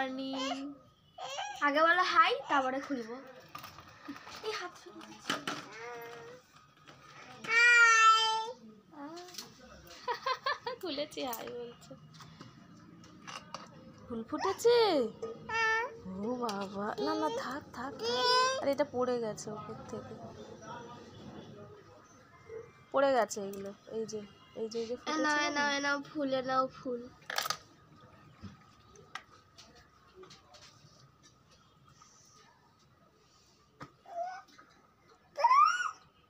Morning. আগে বলো high, তারপরে খুলবো। এই হাত খুলেছি, হাই বলছে। ফুল ফুটেছে? ও বাবা, না না থাক থাক, আর এটা পড়ে গেছে উপর থেকে, পড়ে গেছে এগুলো। এই যে এই যে নাও ফুলে নাও ফুল।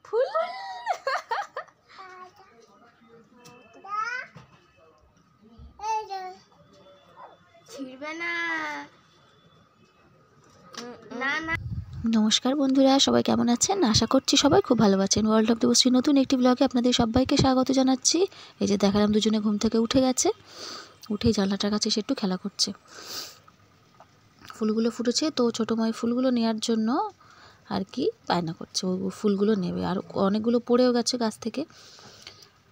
ফুল ছিড়বে না, না না। নমস্কার বন্ধুরা, সবাই কেমন আছেন? আশা করছি সবাই খুব ভালো আছেন। ওয়ার্ল্ড অফ দেবশ্রী নতুন একটি ব্লগে আপনাদের সবাইকে স্বাগত জানাচ্ছি। এই যে দেখালাম দুজনে ঘুম থেকে উঠে গেছে, উঠেই জানলাটার কাছে এসে একটু খেলা করছে। ফুলগুলো ফুটেছে তো ছোটো মাই ফুলগুলো নেওয়ার জন্য আর কি বায়না করছে, ওই ফুলগুলো নেবে। আর অনেকগুলো পড়েও গেছে গাছ থেকে,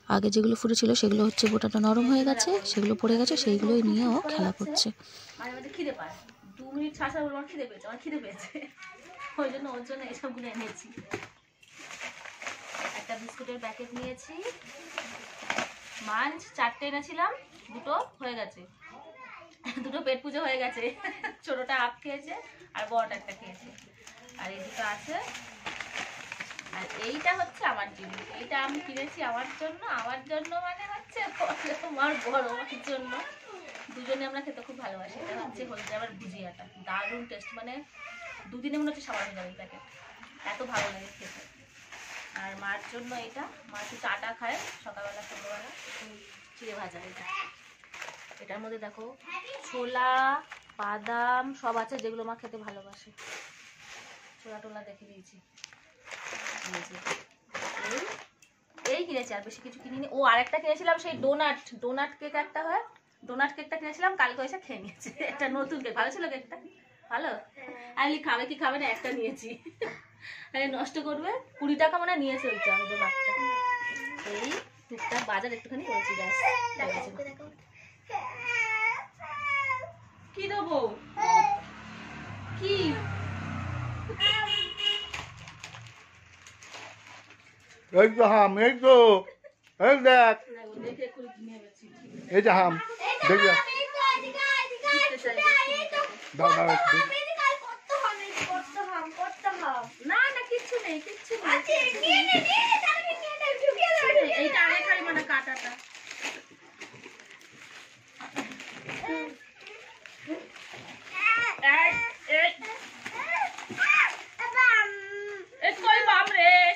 আগে যেগুলো ফুটেছিল সেগুলো হচ্ছে গোটাটা নরম হয়ে গেছে, সেগুলো পড়ে গেছে, সেইগুলোই নিয়েও খেলা করছে। খিদে পায় 2 মিনিট ছাড়া আমার খিদে পেয়েছে, ওই জন্য ওর জন্য এসবগুলো এনেছি। একটা বিস্কুটের প্যাকেট নিয়েছি, মাঞ্চ 4টে এনেছিলাম, 2টো হয়ে গেছে, 2টো পেট পুজো হয়ে গেছে। ছোটটা হাফ খেয়েছে আর বড়টা একটা খেয়েছে, আর এই 2টো আছে। আর এইটা হচ্ছে আমার জন্য, এইটা আমি কিনেছি আমার জন্য মানে হচ্ছে আমার বড় মায়ের জন্য। দুজনে আমরা খেতে খুব ভালোবাসি। এটা হচ্ছে হলদিরামের ভুজিয়াটা, দারুণ টেস্ট, মানে 2 দিনে মনে হচ্ছে সাবান হয়ে যাবে প্যাকেট, এত ভালো লাগে খেতে। আর মার জন্য এটা, মা একটু চাটা খায় সকালবেলা সন্ধ্যাবেলা, চিড়ে ভাজা। এটার মধ্যে দেখো ছোলা বাদাম সব আছে, যেগুলো মা খেতে ভালোবাসে। ছোলা টোলা দেখে দিয়েছি। এই কিনেছি, আর বেশি কিছু কিনিনি। ও আরেকটা কিনেছিলাম, সেই ডোনাট কেক একটা হয়, ডোনাট কেকটা কিনেছিলাম, কালকে এসে খেয়ে নিয়েছি। একটা নতুন কেক, ভালো ছিল কেকটা, ভালো। আমি খাবে কি খাবে না একটা নিয়েছি, নষ্ট করবে। 20 টাকা মানে নিয়েছে ওইটা ডোনাটটা। এই টুকটাক বাজার একটুখানি করেছি, ব্যাস। কি দেবো? কি এই তো হাম, এই তো এই দেখ, এই যে হাম দেখ, না না কিচ্ছু নেই, কিচ্ছু নেই। এইটা আগে খাই, মানে কাটাটা।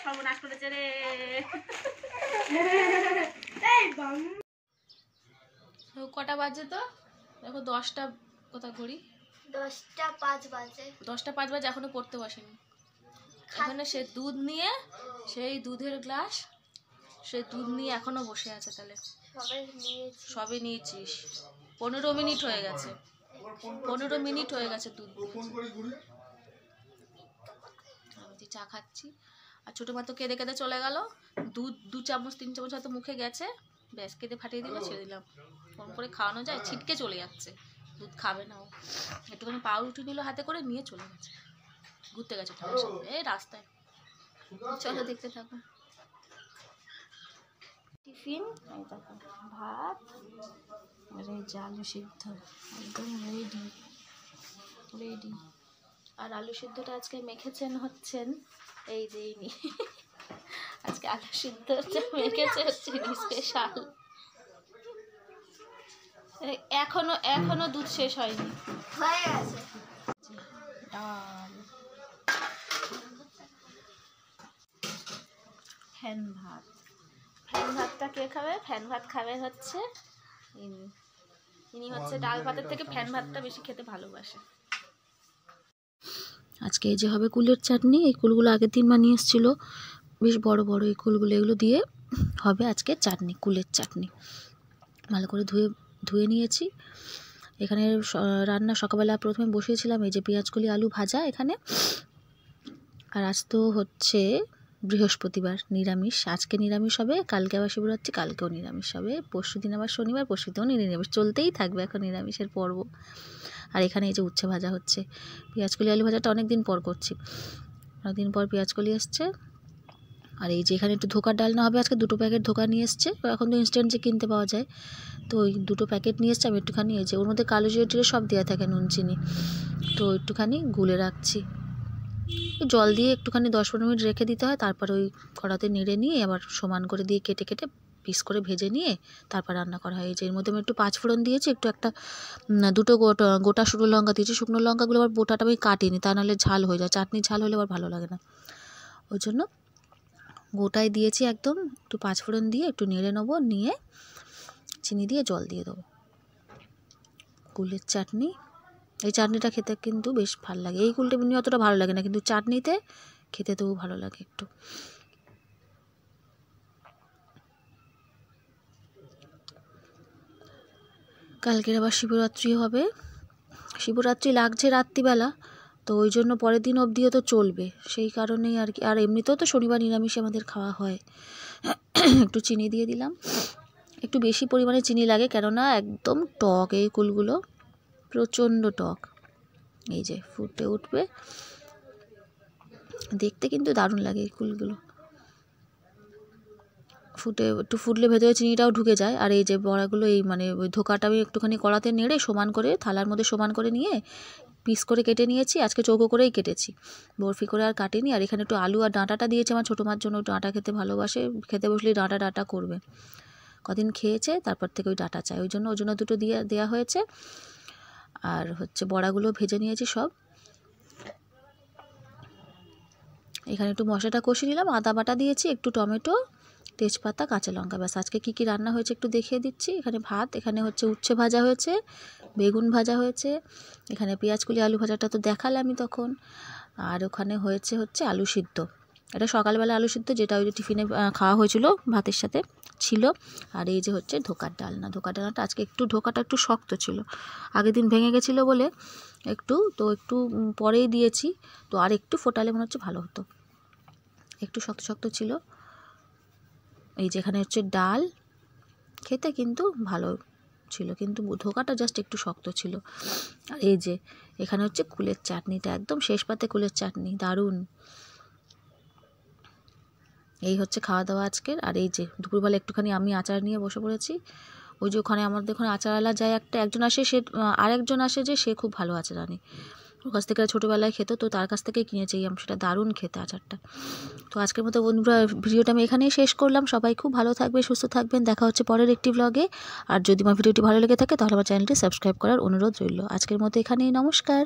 সর্বনাশ করেছে রে। কটা বাজে তো দেখো, 10টা কোথা ঘড়ি, 10টা 5 বাজে। 10টা 5 বাজে, এখনো পড়তে বসেনি। এখানে সে দুধ নিয়ে, সেই দুধের গ্লাস, সে দুধ নিয়ে এখনো বসে আছে। তাহলে সবে নিয়েছিস? 15 মিনিট হয়ে গেছে, 15 মিনিট হয়ে গেছে দুধ। আমি চা খাচ্ছি, আর ছোটো মা তো কেঁদে কেঁদে চলে গেল। দুধ 2 চামচ 3 চামচ হয়তো মুখে গেছে, ব্যাস কেঁদে ফাটিয়ে দিল, ছেড়ে দিলাম। কম করে খাওয়ানো যায়, ছিটকে চলে যাচ্ছে, দুধ খাবে না ও। একটুখানি পাউরুটি নিল হাতে করে, নিয়ে চলে গেছে, ঘুরতে গেছে এই রাস্তায়। চলো দেখতে থাকো। টিফিন এই দেখো, ভাত আর এই যে আলু সিদ্ধ, একদম রেডি রেডি। আর আলু সিদ্ধটা আজকে মেখেছেন হচ্ছেন এই যে ইনি। আজকে আলু সিদ্ধটা মেখেছে হচ্ছে স্পেশাল। এখনো দুধ শেষ হয়নি, হয়ে গেছে। ডাল, ফ্যান ভাত। ফ্যান ভাতটা কে খাবে? ফ্যান ভাত খাবে হচ্ছে ইনি হচ্ছে ডাল ভাতের থেকে ফ্যান ভাতটা বেশি খেতে ভালোবাসে। আজকে এই যে হবে কুলের চাটনি। এই কুলগুলো আগের দিন মা নিয়ে এসেছিলো, বেশ বড় বড় এই কুলগুলো, এগুলো দিয়ে হবে আজকে চাটনি, কুলের চাটনি। ভালো করে ধুয়ে নিয়েছি। এখানে রান্না সকালবেলা প্রথমে বসিয়েছিলাম এই যে পেঁয়াজকলি আলু ভাজা এখানে। আর আজ তো হচ্ছে বৃহস্পতিবার নিরামিষ, আজকে নিরামিষ হবে, কালকে আবার শিবরাত্রি, কালকেও নিরামিষ হবে, পরশুদিন আবার শনিবার, পরশুদিনও নিরামিষ, চলতেই থাকবে এখন নিরামিষের পর্ব। আর এখানে এই যে উচ্ছে ভাজা হচ্ছে, পেঁয়াজকলি আলু ভাজাটা অনেক দিন পর করছি, অনেকদিন পর পেঁয়াজকলি এসছে। আর এই যে এখানে একটু ধোকার ডালনা হবে আজকে, 2 প্যাকেট ধোকা নিয়ে এসছে, এখন তো ইনস্ট্যান্ট যে কিনতে পাওয়া যায়, তো ওই 2 প্যাকেট নিয়ে এসছে। আমি একটুখানি এই যে ওর মধ্যে কালো জিরে টিরে সব দেওয়া থাকে, নুন চিনি, তো একটুখানি গুলে রাখছি, জল দিয়ে একটুখানি 10-15 মিনিট রেখে দিতে হয়, তারপর ওই কড়াতে নেড়ে নিয়ে আবার সমান করে দিয়ে কেটে কেটে পিস করে ভেজে নিয়ে তারপর রান্না করা হয়। এই যে এর মধ্যে আমি একটু 5 ফোড়ন দিয়েছি, একটু একটা 2টো গোটা শুকনো লঙ্কা দিয়েছি। শুকনো লঙ্কাগুলো আবার বোটাটা আমি কাটিনি, তা নাহলে ঝাল হয়ে যায়, চাটনি ঝাল হলে আবার ভালো লাগে না, ওই জন্য গোটায় দিয়েছি একদম। একটু 5 ফোড়ন দিয়ে একটু নেড়ে নেবো, নিয়ে চিনি দিয়ে জল দিয়ে দেবো। কুলের চাটনি, এই চাটনিটা খেতে কিন্তু বেশ ভালো লাগে। এই কুলটা এমনি অতটা ভালো লাগে না, কিন্তু চাটনিতে খেতে তবু ভালো লাগে একটু। কালকের আবার শিবরাত্রি হবে, শিবরাত্রি লাগছে রাত্রিবেলা, তো ওই জন্য পরের দিন অবধিও তো চলবে, সেই কারণেই আর কি। আর এমনিতেও তো শনিবার নিরামিষে আমাদের খাওয়া হয়। একটু চিনি দিয়ে দিলাম, একটু বেশি পরিমাণে চিনি লাগে, কেননা একদম টক এই কুলগুলো, প্রচণ্ড টক। এই যে ফুটে উঠবে, দেখতে কিন্তু দারুণ লাগে এই কুলগুলো, একটু ফুটলে ভেতরে চিনিটাও ঢুকে যায়। আর এই যে বড়াগুলো, এই মানে ওই ধোকাটা আমি একটুখানি কড়াতে নেড়ে সমান করে থালার মধ্যে সমান করে নিয়ে পিস করে কেটে নিয়েছি, আজকে চৌকো করেই কেটেছি, বরফি করে আর কাটিনি। আর এখানে একটু আলু আর ডাঁটাটা দিয়েছি, আমার ছোটো মার জন্য ডাঁটা খেতে ভালোবাসে, খেতে বসলেই ডাঁটা করবে, কদিন খেয়েছে তারপর থেকে ওই ডাঁটা চাই, ওই জন্য 2টো দেওয়া হয়েছে। আর হচ্ছে বড়াগুলো ভেজে নিয়েছি সব। এখানে একটু মশলাটা কষিয়ে নিলাম, আদা বাটা দিয়েছি, একটু টমেটো, তেজপাতা, কাঁচা লঙ্কা, ব্যাস। আজকে কী কী রান্না হয়েছে একটু দেখিয়ে দিচ্ছি। এখানে ভাত, এখানে হচ্ছে উচ্ছে ভাজা হয়েছে, বেগুন ভাজা হয়েছে, এখানে পেঁয়াজকলি আলু ভাজাটা তো দেখালে আমি তখন, আর ওখানে হয়েছে আলু সিদ্ধ, এটা সকালবেলা আলু সিদ্ধ, যেটা ওই যে টিফিনে খাওয়া হয়েছিল ভাতের সাথে ছিল। আর এই যে হচ্ছে ধোকার ডালনাটা আজকে ধোকাটা একটু শক্ত ছিল, আগের দিন ভেঙে গেছিলো বলে একটু পরেই দিয়েছি, তো আর একটু ফোটালে মনে হচ্ছে ভালো হতো, একটু শক্ত ছিল। এই যেখানে হচ্ছে ডাল, খেতে কিন্তু ভালো ছিল, কিন্তু ধোকাটা জাস্ট একটু শক্ত ছিল। আর এই যে এখানে হচ্ছে কুলের চাটনিটা, একদম শেষ পাতে কুলের চাটনি, দারুণ। এই হচ্ছে খাওয়া দাওয়া আজকের। আর এই যে দুপুরবেলা একটুখানি আমি আচার নিয়ে বসে পড়েছি, ওই যে ওখানে আমাদের ওখানে আচারওয়ালা যায় একজন আসে, সে আরেকজন আসে যে সে খুব ভালো আচার আনে, ওর কাছ থেকে ছোটোবেলায় খেত, তো তার কাছ থেকেই কিনেছি আমি, সেটা দারুণ খেতে আচারটা। তো আজকের মতো বন্ধুরা ভিডিওটা আমি এখানেই শেষ করলাম, সবাই খুব ভালো থাকবে, সুস্থ থাকবেন, দেখা হচ্ছে পরের একটি ব্লগে। আর যদি আমার ভিডিওটি ভালো লেগে থাকে তাহলে আমার চ্যানেলটি সাবস্ক্রাইব করার অনুরোধ রইল। আজকের মতো এখানেই, নমস্কার।